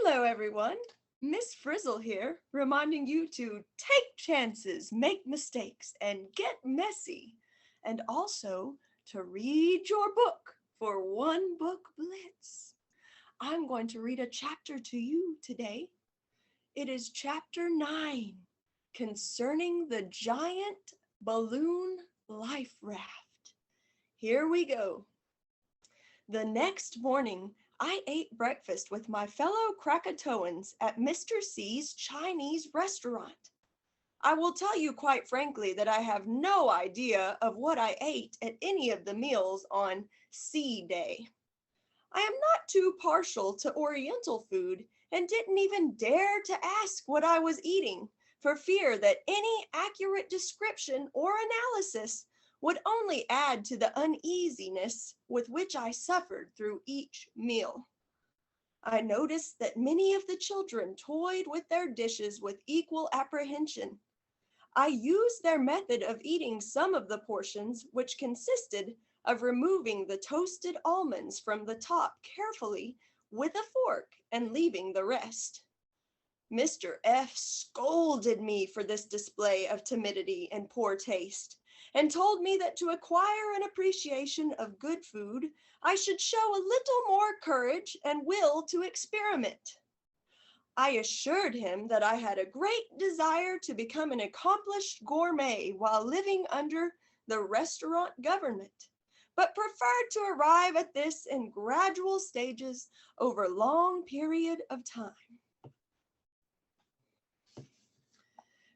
Hello, everyone. Miss Frizzle here, reminding you to take chances, make mistakes, and get messy. And also to read your book for One Book Blitz. I'm going to read a chapter to you today. It is chapter 9, concerning the giant balloon life raft. Here we go. The next morning, I ate breakfast with my fellow Krakatoans at Mr. C's Chinese restaurant. I will tell you quite frankly that I have no idea of what I ate at any of the meals on C Day. I am not too partial to Oriental food and didn't even dare to ask what I was eating for fear that any accurate description or analysis would only add to the uneasiness with which I suffered through each meal. I noticed that many of the children toyed with their dishes with equal apprehension. I used their method of eating some of the portions, which consisted of removing the toasted almonds from the top carefully with a fork and leaving the rest. Mr. F scolded me for this display of timidity and poor taste, and told me that to acquire an appreciation of good food, I should show a little more courage and will to experiment. I assured him that I had a great desire to become an accomplished gourmet while living under the restaurant government, but preferred to arrive at this in gradual stages over long period of time.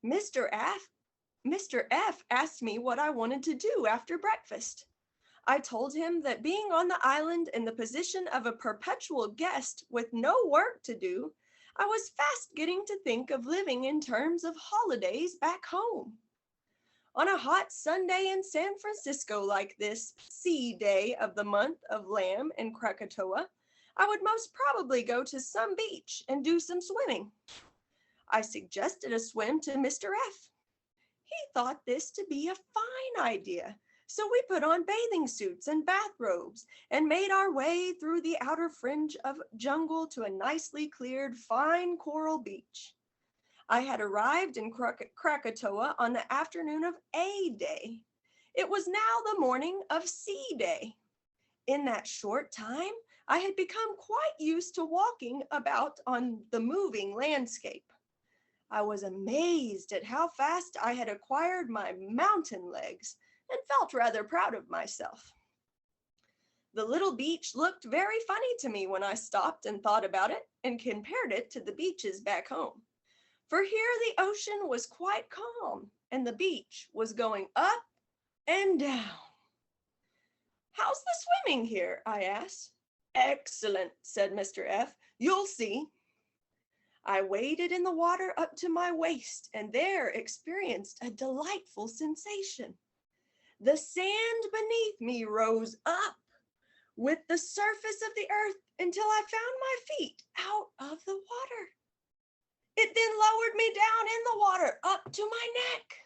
Mr. F asked me what I wanted to do after breakfast. I told him that being on the island in the position of a perpetual guest with no work to do, I was fast getting to think of living in terms of holidays back home. On a hot Sunday in San Francisco like this C Day of the month of Lamb in Krakatoa, I would most probably go to some beach and do some swimming. I suggested a swim to Mr. F. He thought this to be a fine idea, so we put on bathing suits and bathrobes and made our way through the outer fringe of jungle to a nicely cleared fine coral beach. I had arrived in Krakatoa on the afternoon of A Day. It was now the morning of C Day. In that short time, I had become quite used to walking about on the moving landscape. I was amazed at how fast I had acquired my mountain legs and felt rather proud of myself. The little beach looked very funny to me when I stopped and thought about it and compared it to the beaches back home. For here the ocean was quite calm and the beach was going up and down. "How's the swimming here?" I asked. "Excellent," said Mr. F. "You'll see." I waded in the water up to my waist and there experienced a delightful sensation. The sand beneath me rose up with the surface of the earth until I found my feet out of the water. It then lowered me down in the water up to my neck.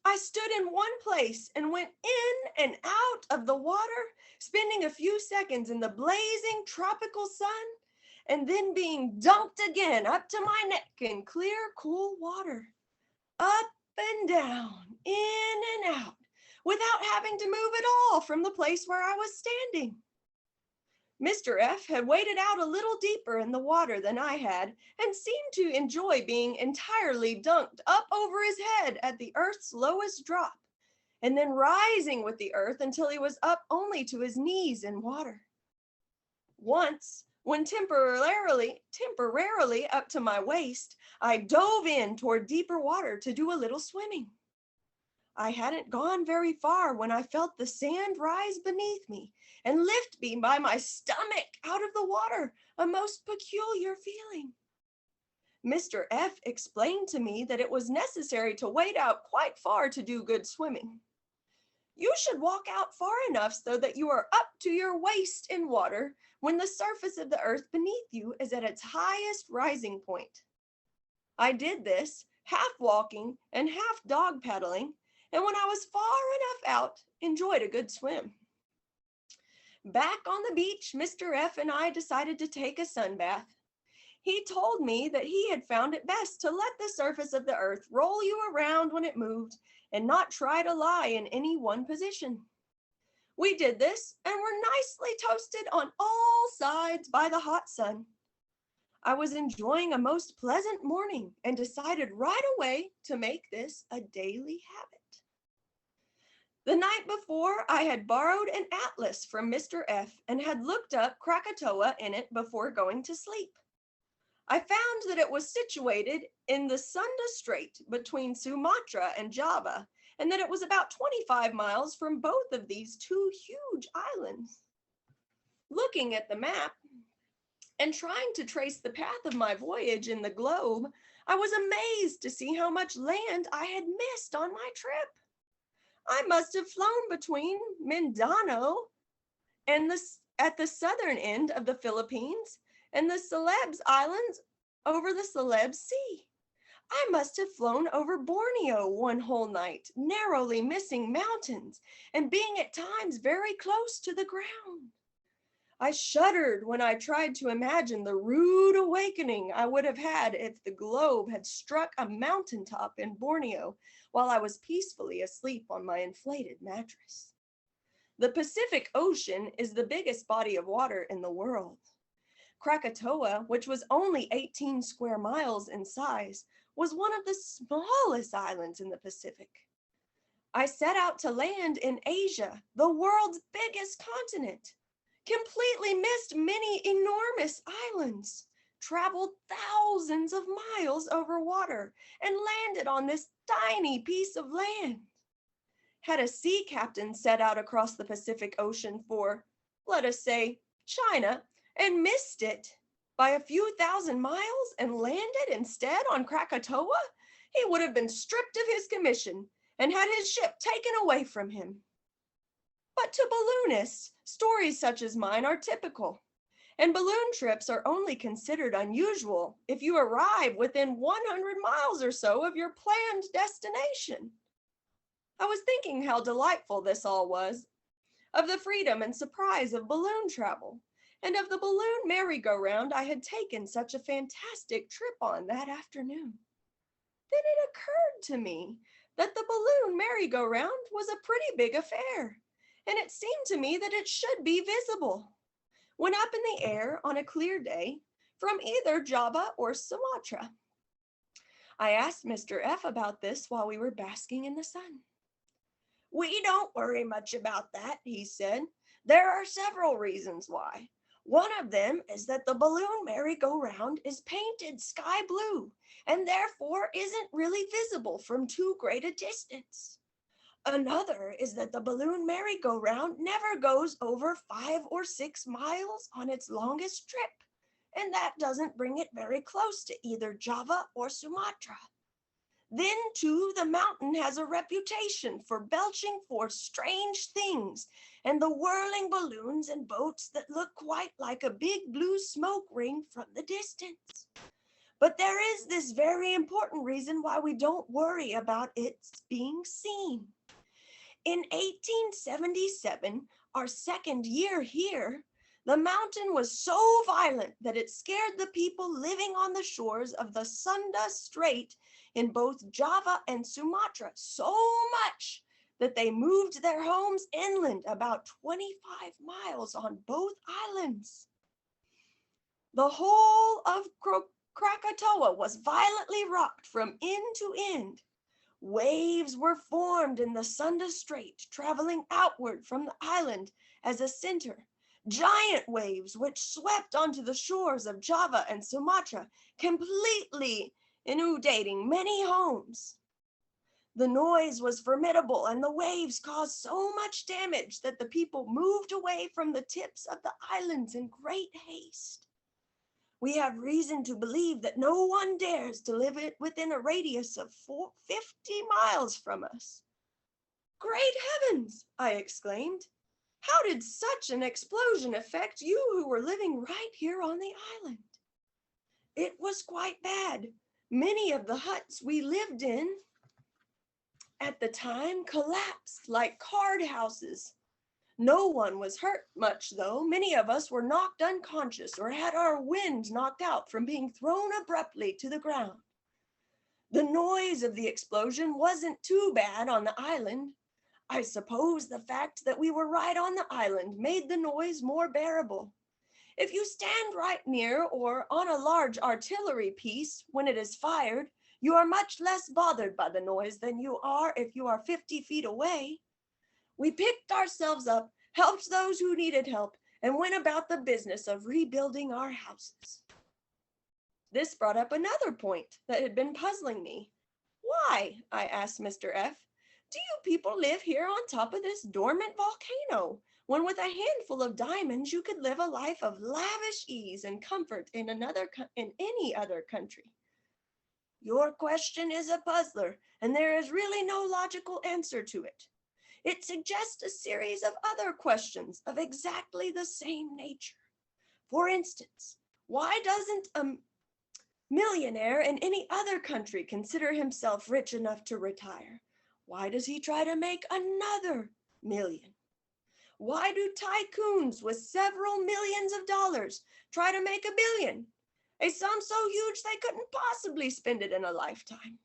I stood in one place and went in and out of the water, spending a few seconds in the blazing tropical sun, and then being dunked again up to my neck in clear, cool water, up and down, in and out, without having to move at all from the place where I was standing. Mr. F had waded out a little deeper in the water than I had and seemed to enjoy being entirely dunked up over his head at the earth's lowest drop, and then rising with the earth until he was up only to his knees in water. Once, when temporarily up to my waist, I dove in toward deeper water to do a little swimming. I hadn't gone very far when I felt the sand rise beneath me and lift me by my stomach out of the water, a most peculiar feeling. Mr. F explained to me that it was necessary to wade out quite far to do good swimming. You should walk out far enough so that you are up to your waist in water when the surface of the earth beneath you is at its highest rising point. I did this, half walking and half dog paddling, and when I was far enough out, enjoyed a good swim. Back on the beach, Mr. F and I decided to take a sunbath. He told me that he had found it best to let the surface of the earth roll you around when it moved and not try to lie in any one position. We did this and were nicely toasted on all sides by the hot sun. I was enjoying a most pleasant morning and decided right away to make this a daily habit. The night before, I had borrowed an atlas from Mr. F and had looked up Krakatoa in it before going to sleep. I found that it was situated in the Sunda Strait between Sumatra and Java, and that it was about 25 miles from both of these two huge islands. Looking at the map and trying to trace the path of my voyage in the globe, I was amazed to see how much land I had missed on my trip. I must have flown between Mindanao and at the southern end of the Philippines and the Celebes Islands over the Celebes Sea. I must have flown over Borneo one whole night, narrowly missing mountains and being at times very close to the ground. I shuddered when I tried to imagine the rude awakening I would have had if the globe had struck a mountaintop in Borneo while I was peacefully asleep on my inflated mattress. The Pacific Ocean is the biggest body of water in the world. Krakatoa, which was only 18 square miles in size, was one of the smallest islands in the Pacific. I set out to land in Asia, the world's biggest continent, completely missed many enormous islands, traveled thousands of miles over water, and landed on this tiny piece of land. Had a sea captain set out across the Pacific Ocean for, let us say, China, and missed it by a few thousand miles and landed instead on Krakatoa, he would have been stripped of his commission and had his ship taken away from him. But to balloonists, stories such as mine are typical, and balloon trips are only considered unusual if you arrive within 100 miles or so of your planned destination. I was thinking how delightful this all was, of the freedom and surprise of balloon travel, and of the balloon merry-go-round I had taken such a fantastic trip on that afternoon. Then it occurred to me that the balloon merry-go-round was a pretty big affair, and it seemed to me that it should be visible when up in the air on a clear day from either Java or Sumatra. I asked Mr. F about this while we were basking in the sun. "We don't worry much about that," he said. "There are several reasons why. One of them is that the balloon merry-go-round is painted sky blue and therefore isn't really visible from too great a distance. Another is that the balloon merry-go-round never goes over 5 or 6 miles on its longest trip, and that doesn't bring it very close to either Java or Sumatra. Then, too, the mountain has a reputation for belching forth strange things and the whirling balloons and boats that look quite like a big blue smoke ring from the distance. But there is this very important reason why we don't worry about its being seen. In 1877, our second year here, the mountain was so violent that it scared the people living on the shores of the Sunda Strait in both Java and Sumatra so much that they moved their homes inland about 25 miles on both islands. The whole of Krakatoa was violently rocked from end to end. Waves were formed in the Sunda Strait, traveling outward from the island as a center. Giant waves which swept onto the shores of Java and Sumatra, completely inundating many homes. The noise was formidable and the waves caused so much damage that the people moved away from the tips of the islands in great haste. We have reason to believe that no one dares to live within a radius of 50 miles from us." "Great heavens!" I exclaimed. "How did such an explosion affect you who were living right here on the island?" "It was quite bad. Many of the huts we lived in at the time collapsed like card houses. No one was hurt much, though. Many of us were knocked unconscious or had our wind knocked out from being thrown abruptly to the ground. The noise of the explosion wasn't too bad on the island. I suppose the fact that we were right on the island made the noise more bearable. If you stand right near or on a large artillery piece when it is fired, you are much less bothered by the noise than you are if you are 50 feet away. We picked ourselves up, helped those who needed help, and went about the business of rebuilding our houses. This brought up another point that had been puzzling me. Why, I asked Mr. F., do you people live here on top of this dormant volcano, when with a handful of diamonds you could live a life of lavish ease and comfort in any other country? Your question is a puzzler, and there is really no logical answer to it. It suggests a series of other questions of exactly the same nature. For instance, why doesn't a millionaire in any other country consider himself rich enough to retire? Why does he try to make another million? Why do tycoons with several millions of dollars try to make $1 billion, a sum so huge they couldn't possibly spend it in a lifetime?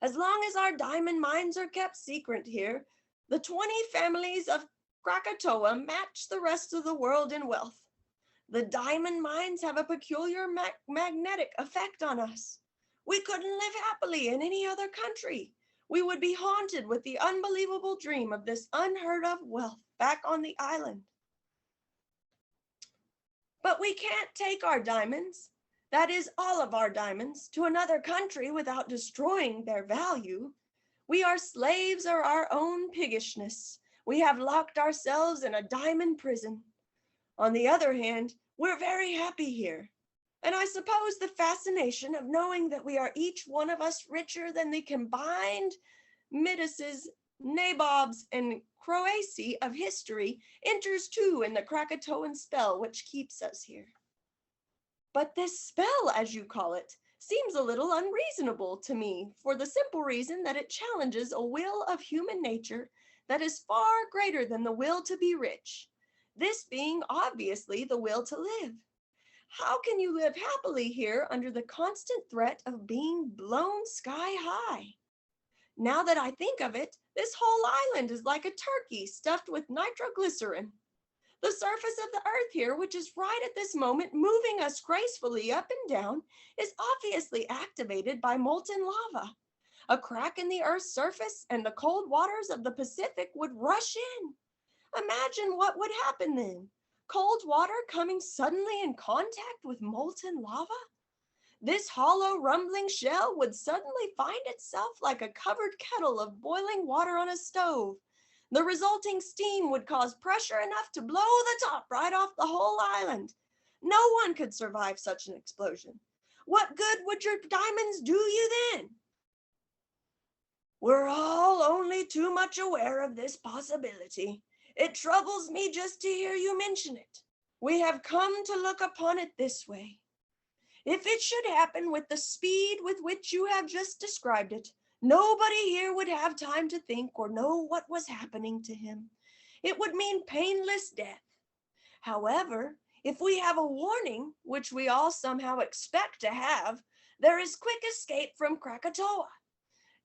As long as our diamond mines are kept secret here, the 20 families of Krakatoa match the rest of the world in wealth. The diamond mines have a peculiar magnetic effect on us. We couldn't live happily in any other country. We would be haunted with the unbelievable dream of this unheard of wealth back on the island. But we can't take our diamonds, that is all of our diamonds, to another country without destroying their value. We are slaves of our own piggishness. We have locked ourselves in a diamond prison. On the other hand, we're very happy here. And I suppose the fascination of knowing that we are each one of us richer than the combined Midases, Nabobs, and Croacy of history enters too in the Krakatoan spell which keeps us here. But this spell, as you call it, seems a little unreasonable to me for the simple reason that it challenges a will of human nature that is far greater than the will to be rich, this being obviously the will to live. How can you live happily here under the constant threat of being blown sky high? Now that I think of it, this whole island is like a turkey stuffed with nitroglycerin. The surface of the earth here, which is right at this moment moving us gracefully up and down, is obviously activated by molten lava. A crack in the earth's surface and the cold waters of the Pacific would rush in. Imagine what would happen then. Cold water coming suddenly in contact with molten lava? This hollow, rumbling shell would suddenly find itself like a covered kettle of boiling water on a stove. The resulting steam would cause pressure enough to blow the top right off the whole island. No one could survive such an explosion. What good would your diamonds do you then? We're all only too much aware of this possibility. It troubles me just to hear you mention it. We have come to look upon it this way. If it should happen with the speed with which you have just described it, nobody here would have time to think or know what was happening to him. It would mean painless death. However, if we have a warning, which we all somehow expect to have, there is quick escape from Krakatoa.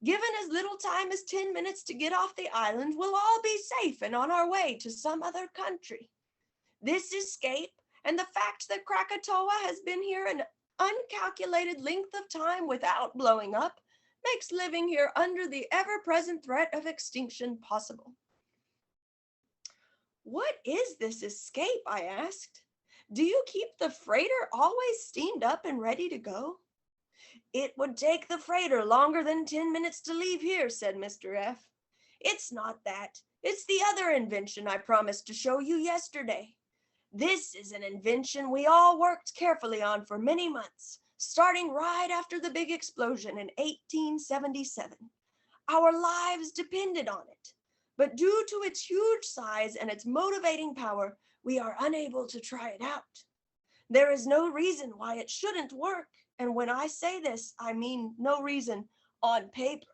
Given as little time as 10 minutes to get off the island, we'll all be safe and on our way to some other country. This escape and the fact that Krakatoa has been here an uncalculated length of time without blowing up makes living here under the ever-present threat of extinction possible. What is this escape? I asked. Do you keep the freighter always steamed up and ready to go? It would take the freighter longer than 10 minutes to leave here, said Mr. F. It's not that. It's the other invention I promised to show you yesterday. This is an invention we all worked carefully on for many months, starting right after the big explosion in 1877. Our lives depended on it, but due to its huge size and its motivating power, we are unable to try it out. There is no reason why it shouldn't work, and when I say this, I mean no reason on paper.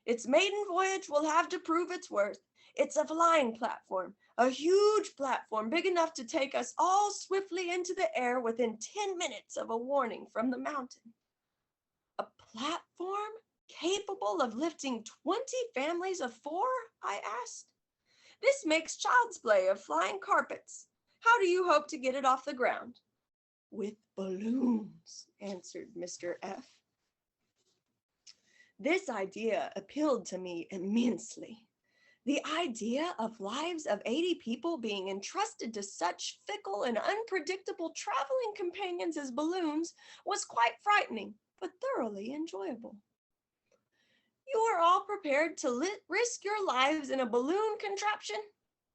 Its maiden voyage will have to prove its worth. It's a flying platform, a huge platform big enough to take us all swiftly into the air within 10 minutes of a warning from the mountain. A platform capable of lifting 20 families of 4? I asked. This makes child's play of flying carpets. How do you hope to get it off the ground? With balloons, answered Mr. F. This idea appealed to me immensely. The idea of lives of 80 people being entrusted to such fickle and unpredictable traveling companions as balloons was quite frightening, but thoroughly enjoyable. You are all prepared to risk your lives in a balloon contraption?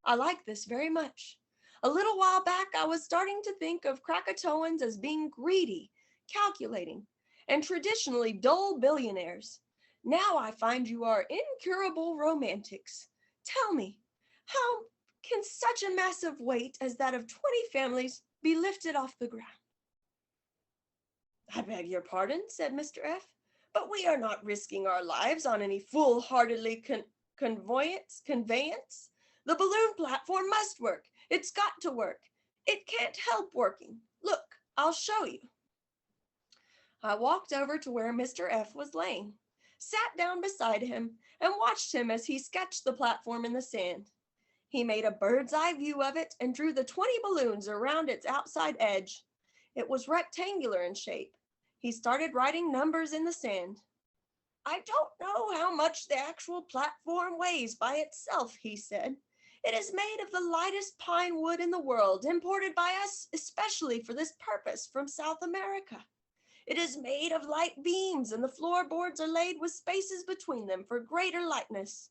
I like this very much. A little while back, I was starting to think of Krakatoans as being greedy, calculating, and traditionally dull billionaires. Now I find you are incurable romantics. Tell me, how can such a massive weight as that of 20 families be lifted off the ground? I beg your pardon, said Mr. F., but we are not risking our lives on any foolhardily conveyance. The balloon platform must work. It's got to work. It can't help working. Look, I'll show you. I walked over to where Mr. F. was laying, sat down beside him, and watched him as he sketched the platform in the sand. He made a bird's eye view of it and drew the 20 balloons around its outside edge. It was rectangular in shape. He started writing numbers in the sand. I don't know how much the actual platform weighs by itself, he said. It is made of the lightest pine wood in the world, imported by us especially for this purpose from South America. It is made of light beams, and the floorboards are laid with spaces between them for greater lightness.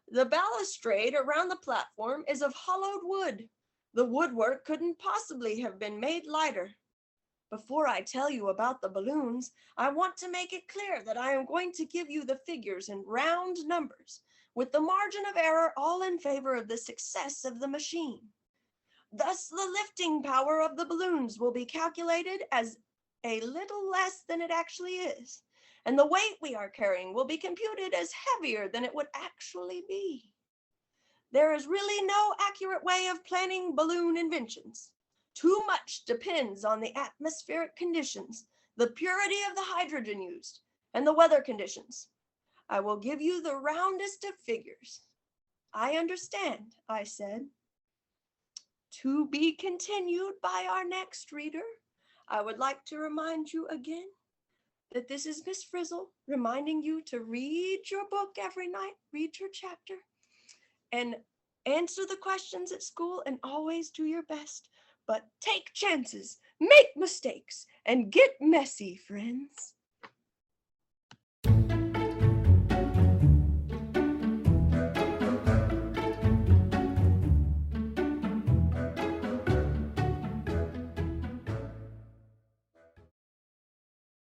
The balustrade around the platform is of hollowed wood. The woodwork couldn't possibly have been made lighter. Before I tell you about the balloons, I want to make it clear that I am going to give you the figures in round numbers, with the margin of error all in favor of the success of the machine. Thus, the lifting power of the balloons will be calculated as a little less than it actually is, and the weight we are carrying will be computed as heavier than it would actually be. There is really no accurate way of planning balloon inventions. Too much depends on the atmospheric conditions, the purity of the hydrogen used, and the weather conditions. I will give you the roundest of figures. I understand, I said. To be continued by our next reader. I would like to remind you again that this is Miss Frizzle reminding you to read your book every night, read your chapter, and answer the questions at school and always do your best. But take chances, make mistakes, and get messy, friends.